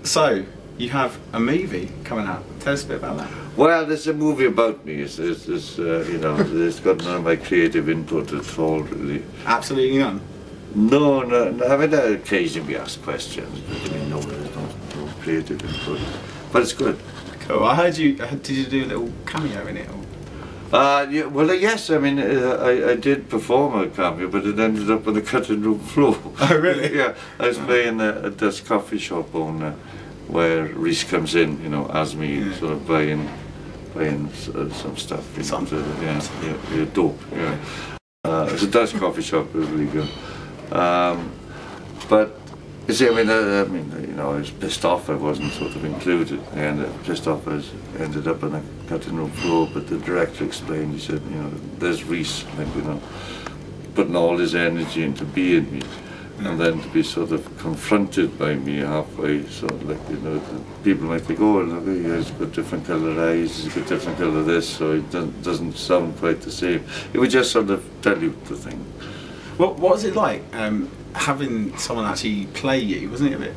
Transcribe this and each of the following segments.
So, you have a movie coming out. Tell us a bit about that. Well, there's a movie about me. It's you know, it's got none of my creative input at all, really. Absolutely none? No. I mean, occasionally we ask questions, but I mean, no, there's no creative input. But it's good. Cool. I heard you. Did you do a little cameo in it? Or? Yeah, well, yes. I mean, I did perform a cameo, but it ended up on the cutting room floor. Oh, really? Yeah, I was playing a Dutch coffee shop owner, where Reese comes in, you know, as me, sort of buying some stuff. You know, yeah, dope. Yeah, it's a Dutch coffee shop. It was really good. But you see, I mean, you know, I was pissed off I wasn't sort of included, and pissed off I ended up on a cutting room floor. But the director explained. He said, you know, there's Reese, like, you know, putting all his energy into being me. And then to be sort of confronted by me halfway, sort of like, you know, people might think, oh, look, he's got different colour eyes, he's got different colour this, so it doesn't sound quite the same. It would just sort of tell you the thing. What was it like having someone actually play you? Wasn't it a bit,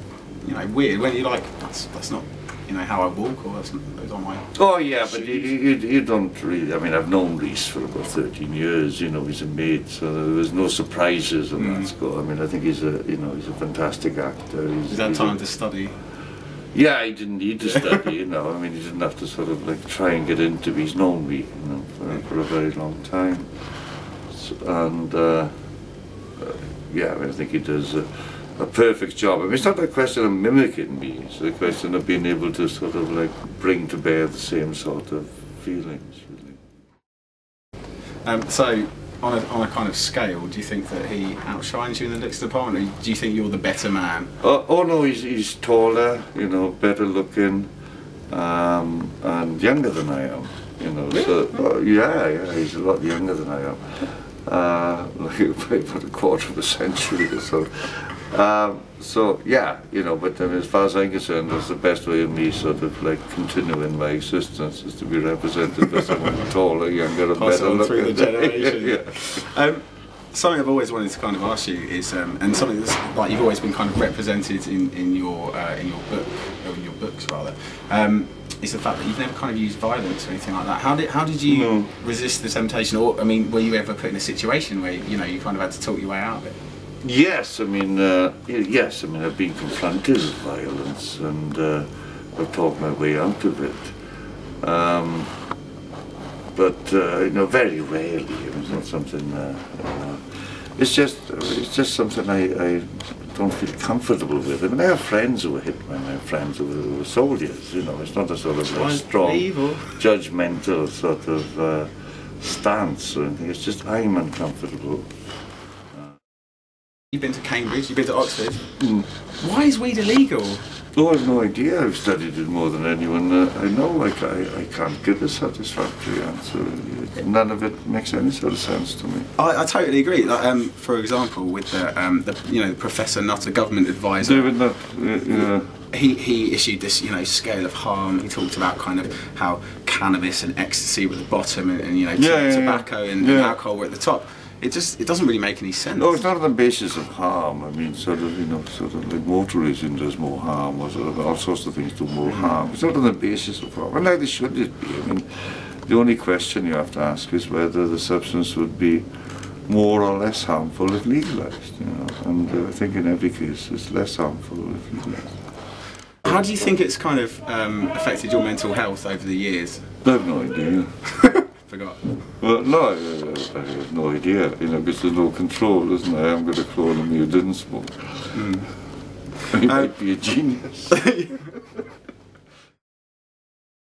you know, weird when you're like, that's not, you know, how I walk, or those are my. Oh yeah, but you don't really. I mean, I've known Reese for about 13 years. You know, he's a mate, so there was no surprises on that score. I mean, I think he's a fantastic actor. He's had time to study. Yeah, he didn't need to study. You know, I mean, he didn't have to sort of like try and get into me. He's known me, you know, for a very long time, and yeah, I mean, I think he does a perfect job. I mean, it's not a question of mimicking me, it's a question of being able to sort of like bring to bear the same sort of feelings, really. So, on a kind of scale, do you think that he outshines you in the looks department, or do you think you're the better man? Oh no, he's taller, you know, better looking, and younger than I am, you know. Really? So, yeah, he's a lot younger than I am. Like about a quarter of a century or so. So yeah, you know, but as far as I'm concerned, that's the best way of me sort of like continuing my existence, is to be represented by someone taller, younger, and better looking. Through the generation. Yeah. Something I've always wanted to kind of ask you is, and something that's like you've always been kind of represented in your book, or in your books rather, is the fact that you've never kind of used violence or anything like that. How did you resist the temptation, or I mean, were you ever put in a situation where you know you kind of had to talk your way out of it? Yes, I mean, I've been confronted with violence, and I've talked my way out of it. But you know, very rarely. It's not something. It's just something I don't feel comfortable with. I mean, I have friends who were hit by my friends who were soldiers. You know, it's not a sort of like strong, judgmental sort of stance or anything. It's just I'm uncomfortable. You've been to Cambridge, you've been to Oxford. Why is weed illegal? Oh, I've no idea. I've studied it more than anyone I know. Like, I can't give a satisfactory answer. None of it makes any sort of sense to me. I totally agree. Like, for example, with the Professor Nutt, a government advisor. David Nutt, yeah. He issued this, you know, scale of harm. He talked about kind of how cannabis and ecstasy were at the bottom, and you know, tobacco and alcohol were at the top. It doesn't really make any sense. No, it's not on the basis of harm. I mean, sort of like motor racing does more harm, or sort of all sorts of things do more harm. It's not on the basis of harm. And neither should it be. I mean, the only question you have to ask is whether the substance would be more or less harmful if legalized. You know, and I think in every case it's less harmful if legalized. How do you think it's kind of affected your mental health over the years? I have no idea. Forgot. Well, no, I have no idea, you know, because there's no control, isn't there? I am going to clone me who didn't smoke. He might be a genius.